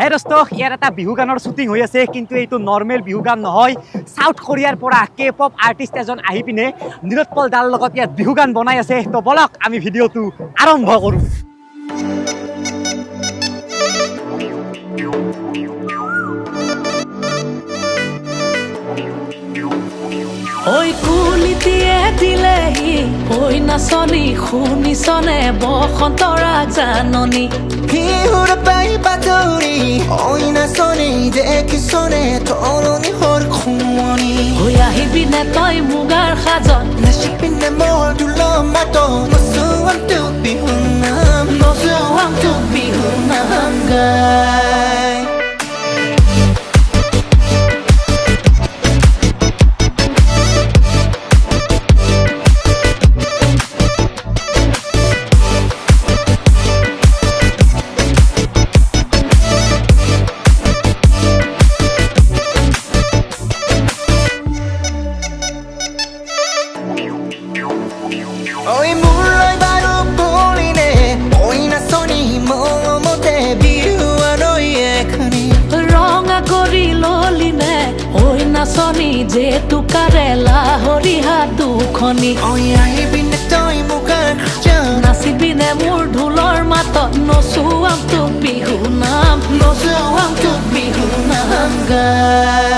হে দোস্ত ইয়াৰ এটা বিহু গানৰ শুটিং হৈ আছে কিন্তু এইটো নৰ্মেল বিহু গান নহয় সাউথ কোৰিয়াৰ পৰা কে-পপ আৰ্টিষ্ট এজন আহি পিনে নীলোৎপল দাৰ লগত ইয়াত বিহু গান বনাই আছে তো বলক আমি ভিডিঅ'টো আৰম্ভ কৰো Oi kulitie dilehi oi nasoni khunisone bokhantora janoni Bihura bai batori oi nasoni dekisone toloni hor khumoni Oi ahibine toy mugar khajon nashipine mor dulo mato nosuam tu bihunam nosuam tu bihunam gai Oi mulai baru puline oi nasoni momote bihu anoi ekhani Ronga kori loline oi nasoni je tu karela hori hatu khoni Oi ahibine toi mugar jan nasibine mur dhulor matot nosuam tu bihunam nosuam tu bihunam gai